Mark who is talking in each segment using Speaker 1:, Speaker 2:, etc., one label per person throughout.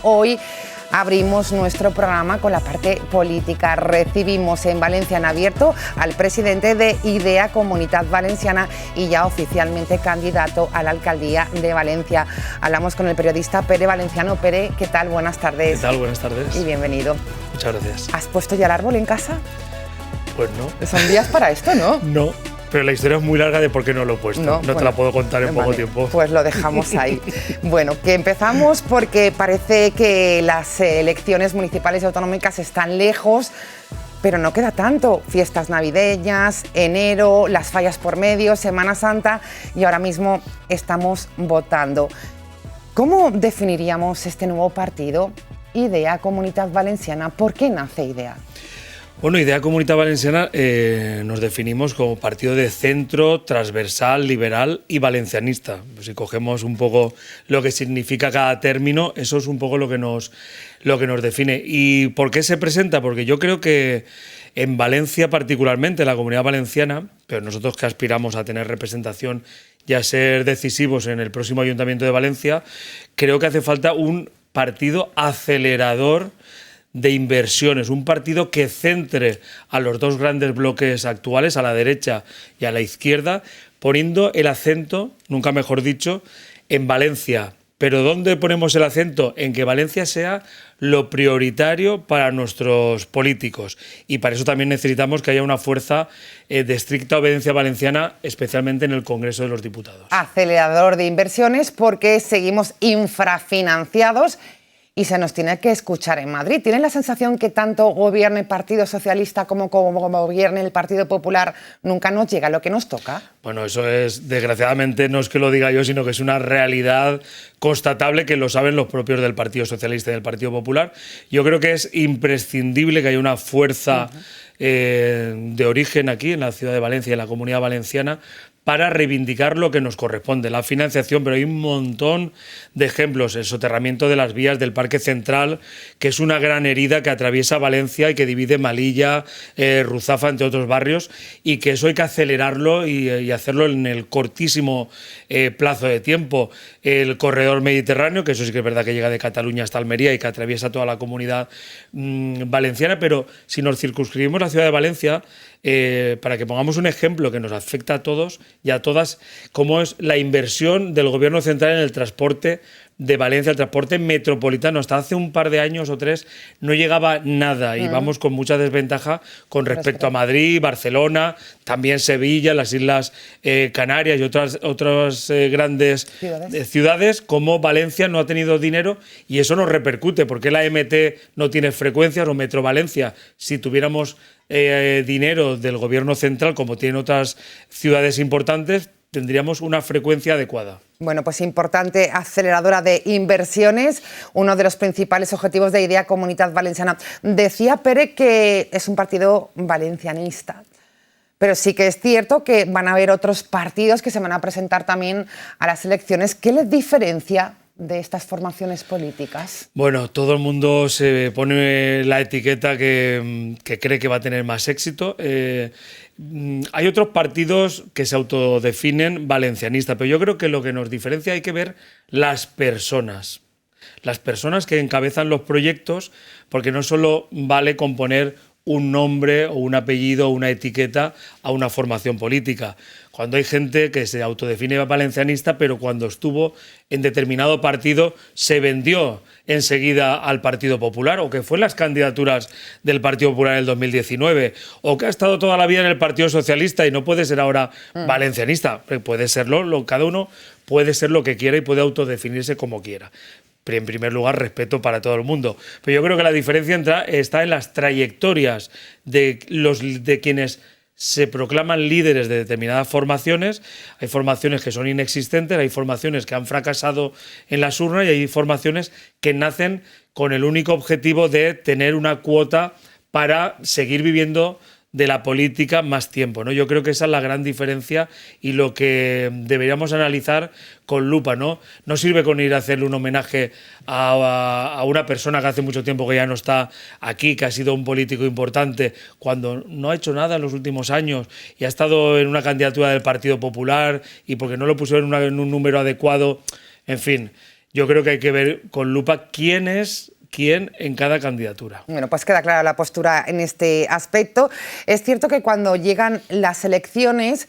Speaker 1: hoy abrimos nuestro programa con la parte política. Recibimos en Valencia en abierto al presidente de IDEA Comunitat Valenciana y ya oficialmente candidato a la alcaldía de Valencia. Hablamos con el periodista Pere Valenciano. Pere, ¿qué tal? Buenas tardes.
Speaker 2: ¿Qué tal? Buenas tardes.
Speaker 1: Y bienvenido.
Speaker 2: Muchas gracias.
Speaker 1: ¿Has puesto ya el árbol en casa?
Speaker 2: Pues no.
Speaker 1: Son días para esto, ¿no?
Speaker 2: No. Pero la historia es muy larga de por qué no lo he puesto. No
Speaker 1: bueno,
Speaker 2: te la puedo contar en poco tiempo.
Speaker 1: Pues lo dejamos ahí. Bueno, que empezamos porque parece que las elecciones municipales y autonómicas están lejos, pero no queda tanto. Fiestas navideñas, enero, las fallas por medio, Semana Santa y ahora mismo estamos votando. ¿Cómo definiríamos este nuevo partido? IDEA Comunitat Valenciana. ¿Por qué nace IDEA?
Speaker 2: Bueno, IDEA Comunitat Valenciana nos definimos como partido de centro, transversal, liberal y valencianista. Pues si cogemos un poco lo que significa cada término, eso es un poco lo que nos define. ¿Y por qué se presenta? Porque yo creo que en Valencia particularmente, en la Comunidad Valenciana, pero nosotros que aspiramos a tener representación y a ser decisivos en el próximo Ayuntamiento de Valencia, creo que hace falta un partido acelerador de inversiones, un partido que centre a los dos grandes bloques actuales, a la derecha y a la izquierda, poniendo el acento, nunca mejor dicho, en Valencia. ¿Pero dónde ponemos el acento? En que Valencia sea lo prioritario para nuestros políticos. Y para eso también necesitamos que haya una fuerza de estricta obediencia valenciana, especialmente en el Congreso de los Diputados.
Speaker 1: Acelerador de inversiones porque seguimos infrafinanciados y se nos tiene que escuchar en Madrid. ¿Tienen la sensación que tanto gobierne el Partido Socialista como gobierne el Partido Popular nunca nos llega lo que nos toca?
Speaker 2: Bueno, eso es, desgraciadamente, no es que lo diga yo, sino que es una realidad constatable que lo saben los propios del Partido Socialista y del Partido Popular. Yo creo que es imprescindible que haya una fuerza de origen aquí, en la ciudad de Valencia y en la Comunidad Valenciana, para reivindicar lo que nos corresponde, la financiación, pero hay un montón de ejemplos, el soterramiento de las vías del Parque Central, que es una gran herida que atraviesa Valencia y que divide Malilla, Ruzafa, entre otros barrios, y que eso hay que acelerarlo y hacerlo en el cortísimo plazo de tiempo. El corredor mediterráneo, que eso sí que es verdad que llega de Cataluña hasta Almería y que atraviesa toda la comunidad valenciana, pero si nos circunscribimos la ciudad de Valencia, para que pongamos un ejemplo que nos afecta a todos y a todas, cómo es la inversión del Gobierno central en el transporte de Valencia, el transporte metropolitano. Hasta hace un par de años o tres no llegaba nada y vamos con mucha desventaja con respecto a Madrid, Barcelona, también Sevilla, las Islas Canarias y otras grandes ciudades, como Valencia no ha tenido dinero y eso nos repercute. ¿Por qué la MT no tiene frecuencias o Metro Valencia? Si tuviéramos dinero del Gobierno central, como tienen otras ciudades importantes, tendríamos una frecuencia adecuada.
Speaker 1: Bueno, pues importante aceleradora de inversiones, uno de los principales objetivos de IDEA Comunitat Valenciana. Decía Pere que es un partido valencianista, pero sí que es cierto que van a haber otros partidos que se van a presentar también a las elecciones. ¿Qué les diferencia de estas formaciones políticas?
Speaker 2: Bueno, todo el mundo se pone la etiqueta que cree que va a tener más éxito. Hay otros partidos que se autodefinen valencianistas, pero yo creo que lo que nos diferencia hay que ver las personas que encabezan los proyectos, porque no solo vale con poner un nombre o un apellido o una etiqueta a una formación política. Cuando hay gente que se autodefine valencianista, pero cuando estuvo en determinado partido se vendió enseguida al Partido Popular, o que fue en las candidaturas del Partido Popular en el 2019, o que ha estado toda la vida en el Partido Socialista y no puede ser ahora valencianista. Puede serlo, cada uno puede ser lo que quiera y puede autodefinirse como quiera. Pero en primer lugar, respeto para todo el mundo. Pero yo creo que la diferencia está en las trayectorias de quienes se proclaman líderes de determinadas formaciones. Hay formaciones que son inexistentes, hay formaciones que han fracasado en las urnas y hay formaciones que nacen con el único objetivo de tener una cuota para seguir viviendo de la política más tiempo, ¿no? Yo creo que esa es la gran diferencia y lo que deberíamos analizar con lupa, ¿no? No sirve con ir a hacerle un homenaje a una persona que hace mucho tiempo que ya no está aquí, que ha sido un político importante, cuando no ha hecho nada en los últimos años y ha estado en una candidatura del Partido Popular y porque no lo pusieron en un número adecuado, en fin. yo creo que hay que ver con lupa quién es quién en cada candidatura.
Speaker 1: Bueno, pues queda clara la postura en este aspecto. Es cierto que cuando llegan las elecciones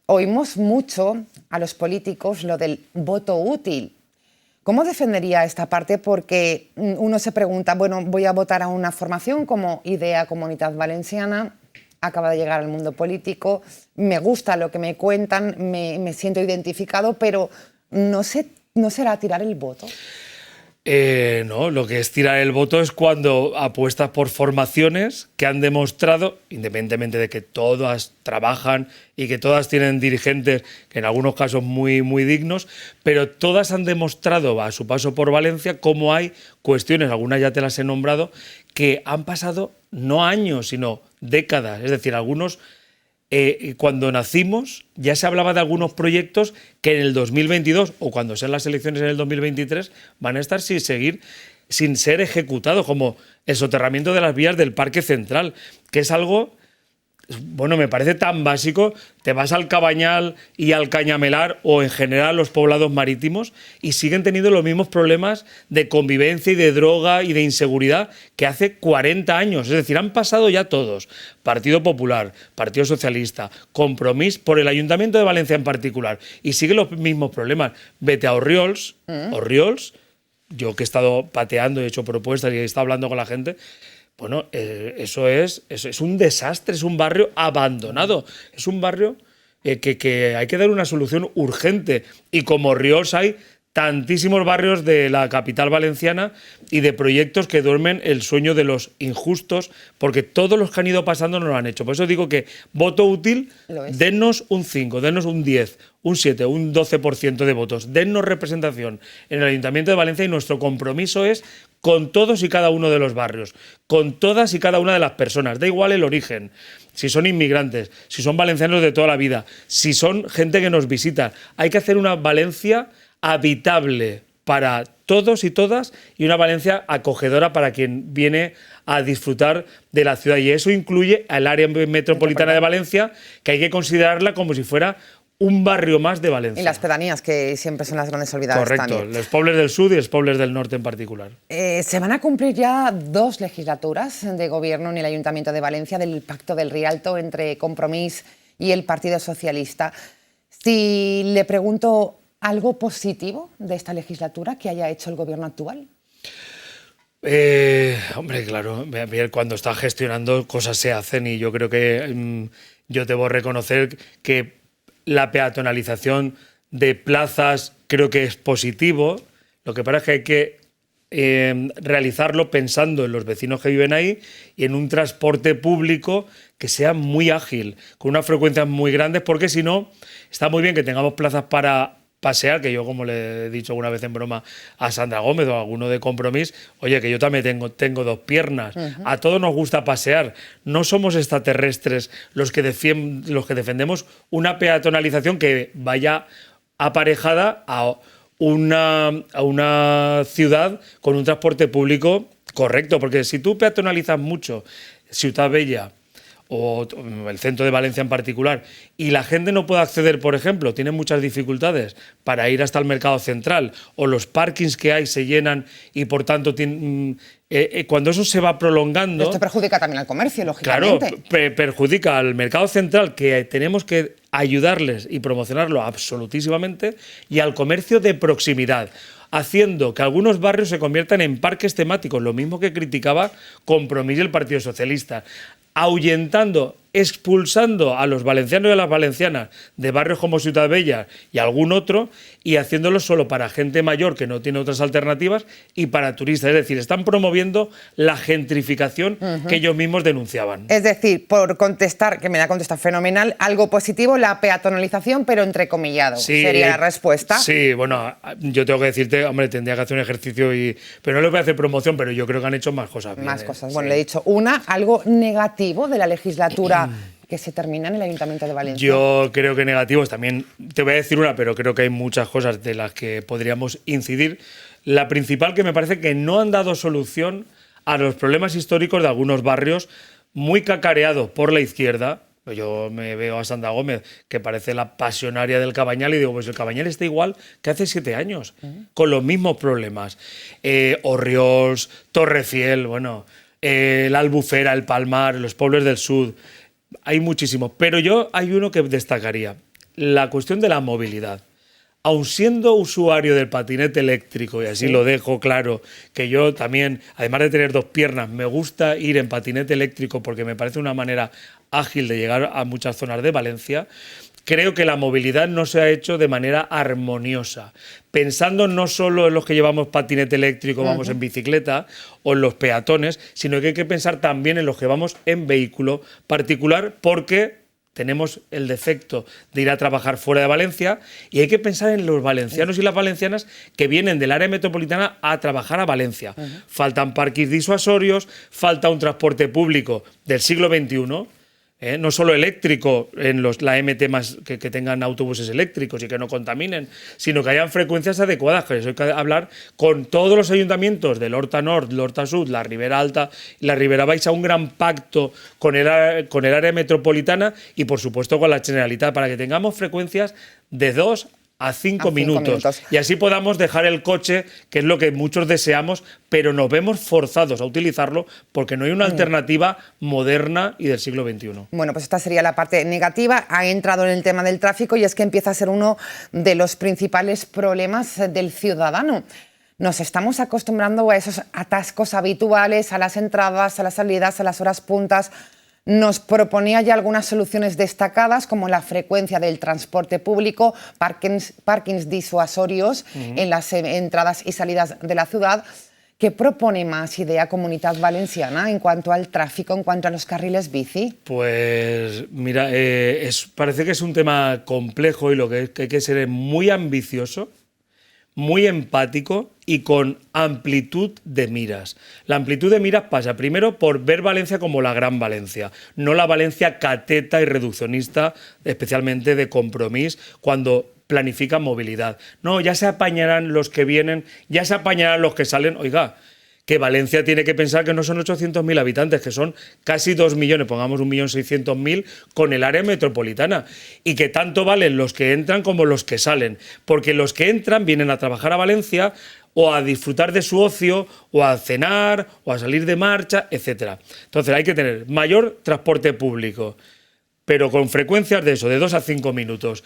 Speaker 1: oímos mucho a los políticos lo del voto útil. ¿Cómo defendería esta parte? Porque uno se pregunta, bueno, voy a votar a una formación como Idea Comunitat Valenciana, acaba de llegar al mundo político, me gusta lo que me cuentan, me siento identificado, pero ¿no será tirar el voto?
Speaker 2: No, lo que es tirar el voto es cuando apuestas por formaciones que han demostrado, independientemente de que todas trabajan y que todas tienen dirigentes, que en algunos casos muy dignos, pero todas han demostrado a su paso por Valencia cómo hay cuestiones, algunas ya te las he nombrado, que han pasado no años, sino décadas. Es decir, algunos... cuando nacimos ya se hablaba de algunos proyectos que en el 2022 o cuando sean las elecciones en el 2023 van a estar sin ser ejecutados, como el soterramiento de las vías del Parque Central, que es algo, bueno, me parece tan básico. Te vas al Cabañal y al Cañamelar o en general los poblados marítimos y siguen teniendo los mismos problemas de convivencia y de droga y de inseguridad que hace 40 años. Es decir, han pasado ya todos. Partido Popular, Partido Socialista, Compromís, por el Ayuntamiento de Valencia en particular. Y siguen los mismos problemas. Vete a Orriols. Orriols, yo que he estado pateando, he hecho propuestas y he estado hablando con la gente... Bueno, eso es un desastre, es un barrio abandonado, es un barrio que hay que dar una solución urgente. Y como Orriols hay tantísimos barrios de la capital valenciana y de proyectos que duermen el sueño de los injustos, porque todos los que han ido pasando no lo han hecho. Por eso digo que voto útil, dennos un 5, dennos un 10, un 7, un 12% de votos, dennos representación en el Ayuntamiento de Valencia y nuestro compromiso es con todos y cada uno de los barrios, con todas y cada una de las personas, da igual el origen, si son inmigrantes, si son valencianos de toda la vida, si son gente que nos visita. Hay que hacer una Valencia habitable para todos y todas y una Valencia acogedora para quien viene a disfrutar de la ciudad. Y eso incluye al área metropolitana de Valencia, que hay que considerarla como si fuera un barrio más de Valencia.
Speaker 1: Y las pedanías, que siempre son las grandes olvidadas.
Speaker 2: Correcto,
Speaker 1: también.
Speaker 2: Los pueblos del sur y los pueblos del norte en particular.
Speaker 1: Se van a cumplir ya 2 legislaturas de gobierno en el Ayuntamiento de Valencia del Pacto del Rialto entre Compromís y el Partido Socialista. Si le pregunto algo positivo de esta legislatura que haya hecho el gobierno actual.
Speaker 2: Hombre, claro, cuando está gestionando cosas se hacen y yo creo que yo debo reconocer que la peatonalización de plazas creo que es positivo. Lo que pasa es que hay que realizarlo pensando en los vecinos que viven ahí y en un transporte público que sea muy ágil, con unas frecuencias muy grandes, porque si no, está muy bien que tengamos plazas para pasear, que yo, como le he dicho alguna vez en broma a Sandra Gómez o a alguno de Compromís, oye, que yo también tengo 2 piernas. A todos nos gusta pasear. No somos extraterrestres los que defendemos una peatonalización que vaya aparejada a una ciudad con un transporte público correcto. Porque si tú peatonalizas mucho Ciutat Bella o el centro de Valencia en particular, y la gente no puede acceder, por ejemplo, tiene muchas dificultades para ir hasta el mercado central, o los parkings que hay se llenan y por tanto cuando eso se va prolongando...
Speaker 1: Esto perjudica también al comercio, lógicamente.
Speaker 2: Claro, perjudica al mercado central, que tenemos que ayudarles y promocionarlo absolutísimamente, y al comercio de proximidad, haciendo que algunos barrios se conviertan en parques temáticos, lo mismo que criticaba Compromís y el Partido Socialista, ahuyentando, expulsando a los valencianos y a las valencianas de barrios como Ciutat Bella y algún otro, y haciéndolo solo para gente mayor que no tiene otras alternativas y para turistas. Es decir, están promoviendo la gentrificación que ellos mismos denunciaban.
Speaker 1: Es decir, por contestar, que me la contesta fenomenal, algo positivo, la peatonalización, pero entrecomillado,
Speaker 2: sí,
Speaker 1: sería la respuesta.
Speaker 2: Sí, bueno, yo tengo que decirte, hombre, tendría que hacer un ejercicio, pero no les voy a hacer promoción, pero yo creo que han hecho más cosas bien.
Speaker 1: Más cosas.
Speaker 2: Sí.
Speaker 1: Bueno, le he dicho algo negativo de la legislatura que se termina en el Ayuntamiento de Valencia.
Speaker 2: Yo creo que negativos también, te voy a decir una, pero creo que hay muchas cosas de las que podríamos incidir. La principal, que me parece que no han dado solución a los problemas históricos de algunos barrios muy cacareados por la izquierda. Yo me veo a Sandra Gómez, que parece la pasionaria del Cabañal, y digo, pues el Cabañal está igual que hace 7 años, con los mismos problemas. Orriols, Torrefiel, bueno, la Albufera, el Palmar, los pueblos del sur, hay muchísimos. Pero hay uno que destacaría, la cuestión de la movilidad. Aun siendo usuario del patinete eléctrico, y así lo dejo claro, que yo también, además de tener 2 piernas, me gusta ir en patinete eléctrico porque me parece una manera ágil de llegar a muchas zonas de Valencia, creo que la movilidad no se ha hecho de manera armoniosa, pensando no solo en los que llevamos patinete eléctrico, vamos en bicicleta, o en los peatones, sino que hay que pensar también en los que vamos en vehículo particular, porque tenemos el defecto de ir a trabajar fuera de Valencia, y hay que pensar en los valencianos y las valencianas que vienen del área metropolitana a trabajar a Valencia. Faltan parques disuasorios, falta un transporte público del siglo XXI, no solo eléctrico en la MT más que tengan autobuses eléctricos y que no contaminen, sino que hayan frecuencias adecuadas. Que eso hay que hablar con todos los ayuntamientos del Horta Nord, el Horta Sud, la Ribera Alta y la Ribera Baixa, un gran pacto con el área metropolitana y, por supuesto, con la Generalitat, para que tengamos frecuencias de 2 a 5 minutos. Y así podamos dejar el coche, que es lo que muchos deseamos, pero nos vemos forzados a utilizarlo porque no hay una alternativa moderna y del siglo XXI.
Speaker 1: Bueno, pues esta sería la parte negativa. Ha entrado en el tema del tráfico y es que empieza a ser uno de los principales problemas del ciudadano. Nos estamos acostumbrando a esos atascos habituales, a las entradas, a las salidas, a las horas puntas. Nos proponía ya algunas soluciones destacadas, como la frecuencia del transporte público, parkings disuasorios en las entradas y salidas de la ciudad. ¿Qué propone más Idea Comunitat Valenciana en cuanto al tráfico, en cuanto a los carriles bici?
Speaker 2: Pues mira, parece que es un tema complejo y lo que hay que ser es muy ambicioso, muy empático y con amplitud de miras. La amplitud de miras pasa primero por ver Valencia como la gran Valencia, no la Valencia cateta y reduccionista, especialmente de Compromís, cuando planifican movilidad. No, ya se apañarán los que vienen, ya se apañarán los que salen. Oiga, que Valencia tiene que pensar que no son 800.000 habitantes, que son casi 2 millones, pongamos 1.600.000 con el área metropolitana, y que tanto valen los que entran como los que salen, porque los que entran vienen a trabajar a Valencia o a disfrutar de su ocio, o a cenar, o a salir de marcha, etc. Entonces hay que tener mayor transporte público, pero con frecuencias de eso, de 2 a 5 minutos.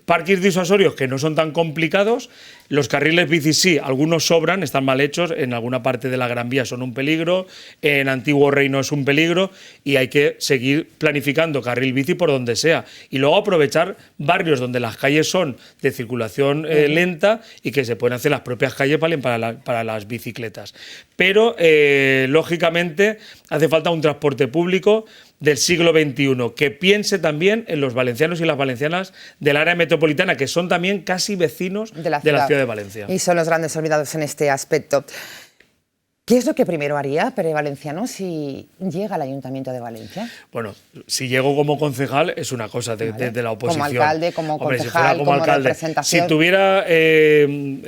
Speaker 2: Parques disuasorios que no son tan complicados. Los carriles bici sí, algunos sobran, están mal hechos, en alguna parte de la Gran Vía son un peligro, en Antiguo Reino es un peligro, y hay que seguir planificando carril bici por donde sea. Y luego aprovechar barrios donde las calles son de circulación lenta y que se pueden hacer las propias calles para las bicicletas. Pero, lógicamente, hace falta un transporte público del siglo XXI, que piense también en los valencianos y las valencianas del área metropolitana, que son también casi vecinos de la ciudad de Valencia.
Speaker 1: Y son los grandes olvidados en este aspecto. ¿Qué es lo que primero haría Pere Valenciano si llega al Ayuntamiento de Valencia?
Speaker 2: Bueno, si llego como concejal es una cosa de la oposición.
Speaker 1: Como alcalde, como concejal, como representación.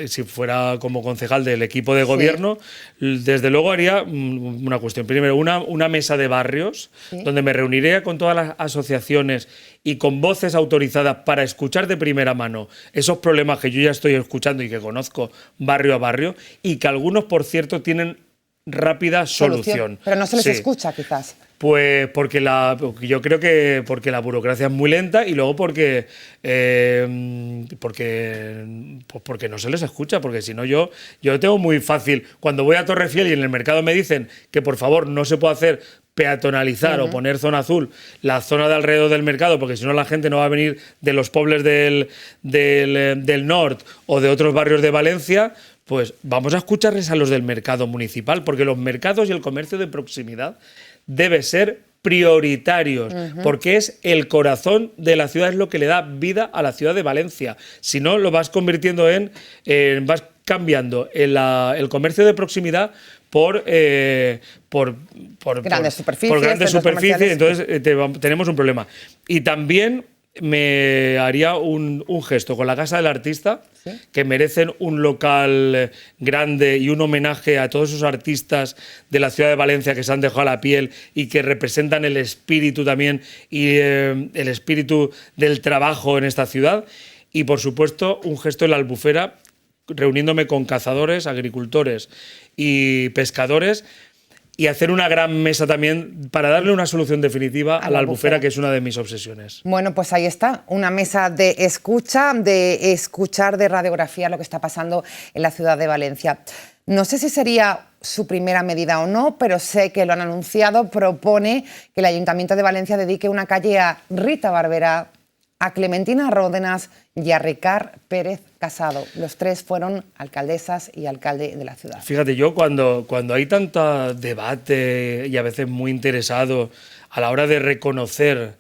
Speaker 2: Si fuera como concejal del equipo de gobierno, desde luego haría una cuestión. Primero, una mesa de barrios donde me reuniría con todas las asociaciones y con voces autorizadas para escuchar de primera mano esos problemas que yo ya estoy escuchando y que conozco barrio a barrio, y que algunos, por cierto, tienen rápida solución.
Speaker 1: Pero no se les escucha, quizás.
Speaker 2: Pues yo creo que porque la burocracia es muy lenta, y luego porque no se les escucha, porque si no yo tengo muy fácil, cuando voy a Torrefiel y en el mercado me dicen que por favor no se puede hacer peatonalizar o poner zona azul la zona de alrededor del mercado, porque si no la gente no va a venir de los pueblos del norte o de otros barrios de Valencia. Pues vamos a escucharles a los del mercado municipal, porque los mercados y el comercio de proximidad debe ser prioritarios, porque es el corazón de la ciudad, es lo que le da vida a la ciudad de Valencia. Si no, lo vas convirtiendo vas cambiando el comercio de proximidad por grandes superficies,
Speaker 1: entonces
Speaker 2: tenemos un problema. Y también me haría un gesto con la Casa del Artista, que merecen un local grande y un homenaje a todos esos artistas de la ciudad de Valencia que se han dejado la piel y que representan el espíritu también y el espíritu del trabajo en esta ciudad. Y, por supuesto, un gesto en la Albufera, reuniéndome con cazadores, agricultores y pescadores, y hacer una gran mesa también para darle una solución definitiva a la Albufera, que es una de mis obsesiones.
Speaker 1: Bueno, pues ahí está, una mesa de escuchar, de radiografía lo que está pasando en la ciudad de Valencia. No sé si sería su primera medida o no, pero sé que lo han anunciado. Propone que el Ayuntamiento de Valencia dedique una calle a Rita Barberá, a Clementina Ródenas y a Ricard Pérez Casado. Los tres fueron alcaldesas y alcalde de la ciudad.
Speaker 2: Fíjate, yo cuando hay tanto debate y a veces muy interesado a la hora de reconocer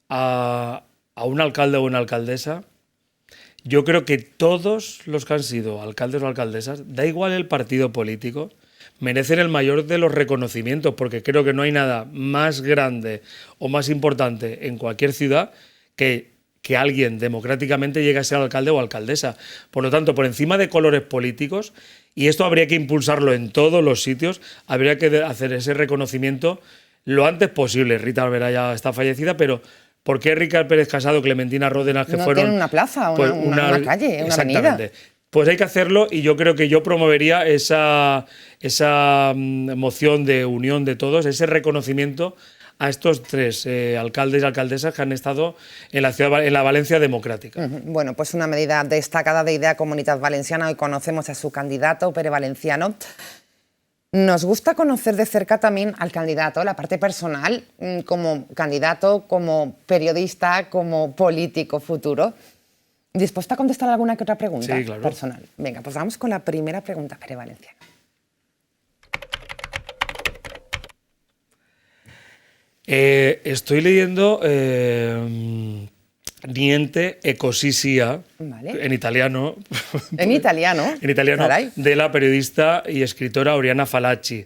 Speaker 2: a un alcalde o una alcaldesa, yo creo que todos los que han sido alcaldes o alcaldesas, da igual el partido político, merecen el mayor de los reconocimientos, porque creo que no hay nada más grande o más importante en cualquier ciudad que alguien democráticamente llegue a ser alcalde o alcaldesa. Por lo tanto, por encima de colores políticos, y esto habría que impulsarlo en todos los sitios, habría que hacer ese reconocimiento lo antes posible. Rita Barberá ya está fallecida, pero ¿por qué Ricard Pérez Casado, Clementina Ródenas, que
Speaker 1: no
Speaker 2: fueron...
Speaker 1: tienen una plaza,
Speaker 2: pues,
Speaker 1: una calle, una avenida?
Speaker 2: Exactamente. Pues hay que hacerlo, y yo creo que yo promovería esa moción de unión de todos, ese reconocimiento a estos tres alcaldes y alcaldesas que han estado en la Valencia democrática.
Speaker 1: Bueno, pues una medida destacada de Idea Comunitat Valenciana. Hoy conocemos a su candidato, Pere Valenciano. Nos gusta conocer de cerca también al candidato, la parte personal, como candidato, como periodista, como político futuro. ¿Dispuesto a contestar alguna que otra pregunta?
Speaker 2: Sí, claro.
Speaker 1: Personal. Venga, pues vamos con la primera pregunta, Pere Valenciano.
Speaker 2: Estoy leyendo Niente Ecosisia,
Speaker 1: Vale.
Speaker 2: en italiano.
Speaker 1: ¿En italiano?
Speaker 2: En italiano,
Speaker 1: Caray.
Speaker 2: de la periodista y escritora Oriana Fallaci,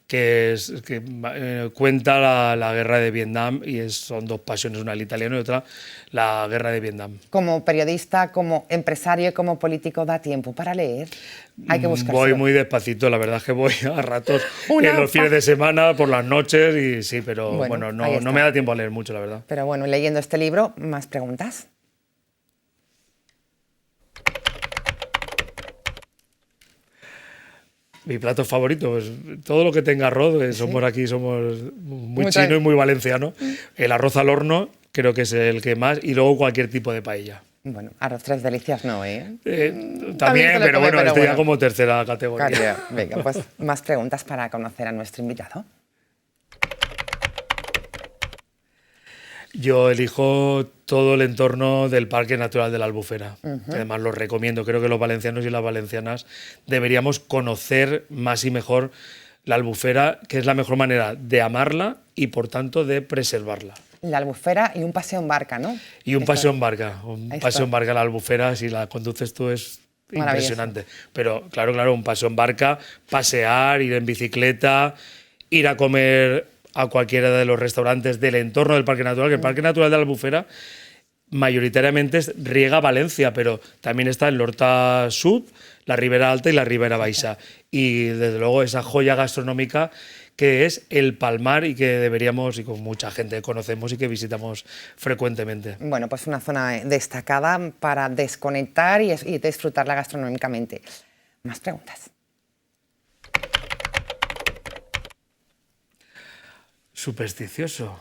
Speaker 2: que cuenta la guerra de Vietnam, y son dos pasiones, una el italiano y otra la guerra de Vietnam.
Speaker 1: Como periodista, como empresario y como político, ¿da tiempo para leer? Hay que buscarlo.
Speaker 2: Voy muy despacito, la verdad es que voy a ratos en los fines de semana, por las noches, y sí, pero bueno, no me da tiempo a leer mucho, la verdad.
Speaker 1: Pero bueno, leyendo este libro, ¿más preguntas?
Speaker 2: Mi plato favorito, pues todo lo que tenga arroz, somos muy chino y muy valenciano. El arroz al horno creo que es el que más, y luego cualquier tipo de paella.
Speaker 1: Bueno, arroz tres delicias no, ¿eh?
Speaker 2: También, pero bueno, estoy ya como tercera categoría.
Speaker 1: Venga, pues más preguntas para conocer a nuestro invitado.
Speaker 2: Yo elijo todo el entorno del Parque Natural de la Albufera. Además, lo recomiendo. Creo que los valencianos y las valencianas deberíamos conocer más y mejor la Albufera, que es la mejor manera de amarla y, por tanto, de preservarla.
Speaker 1: La Albufera y un paseo en barca, ¿no?
Speaker 2: Y un paseo en barca. Un paseo en barca a la Albufera, si la conduces tú, es impresionante. Pero, claro, un paseo en barca, pasear, ir en bicicleta, ir a comer a cualquiera de los restaurantes del entorno del Parque Natural, que el Parque Natural de la Albufera mayoritariamente riega Valencia, pero también está el Horta Sud, la Ribera Alta y la Ribera Baixa. Y desde luego esa joya gastronómica que es el Palmar, y que deberíamos, y con mucha gente conocemos y que visitamos frecuentemente.
Speaker 1: Bueno, pues una zona destacada para desconectar y disfrutarla gastronómicamente. Más preguntas.
Speaker 2: Supersticioso.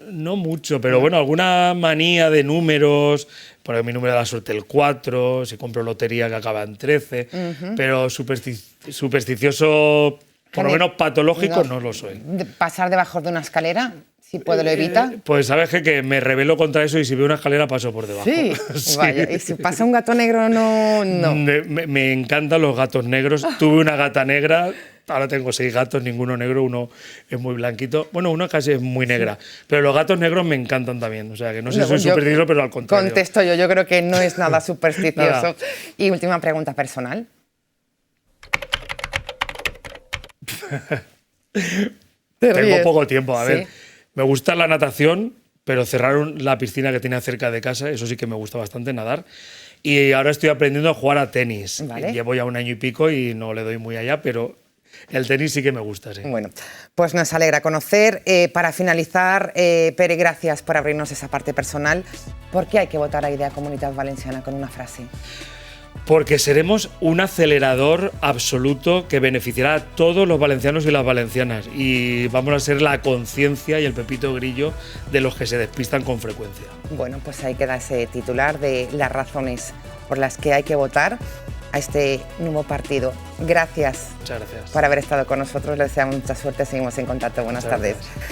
Speaker 2: No mucho, pero bueno, alguna manía de números. Por ejemplo, mi número de la suerte el 4, si compro lotería que acaba en 13, pero supersticioso, por lo menos patológico, no lo soy.
Speaker 1: ¿Pasar debajo de una escalera? Si puedo, lo evita.
Speaker 2: Pues sabes que me rebelo contra eso, y si veo una escalera paso por debajo.
Speaker 1: Sí, sí. Vaya, y si pasa un gato negro, no.
Speaker 2: Me encantan los gatos negros. Tuve una gata negra. Ahora tengo 6 gatos, ninguno negro, uno es muy blanquito. Bueno, uno casi es muy negra. Pero los gatos negros me encantan también. O sea, que no sé si soy supersticioso, pero al contrario.
Speaker 1: Contesto yo creo que no es nada supersticioso. Nada. Y última pregunta personal.
Speaker 2: Tengo poco tiempo, a ver. Me gusta la natación, pero cerraron la piscina que tenía cerca de casa, eso sí que me gusta bastante, nadar. Y ahora estoy aprendiendo a jugar a tenis.
Speaker 1: Vale.
Speaker 2: Llevo ya 1 año y pico y no le doy muy allá, pero el tenis sí que me gusta, sí.
Speaker 1: Bueno, pues nos alegra conocer. Para finalizar, Pere, gracias por abrirnos esa parte personal. ¿Por qué hay que votar a Idea Comunitat Valenciana con una frase?
Speaker 2: Porque seremos un acelerador absoluto que beneficiará a todos los valencianos y las valencianas. Y vamos a ser la conciencia y el pepito grillo de los que se despistan con frecuencia.
Speaker 1: Bueno, pues ahí queda ese titular de las razones por las que hay que votar a este nuevo partido. Gracias.
Speaker 2: Muchas gracias.
Speaker 1: Por haber estado con nosotros. Les deseamos mucha suerte. Seguimos en contacto. Buenas tardes.
Speaker 2: Gracias.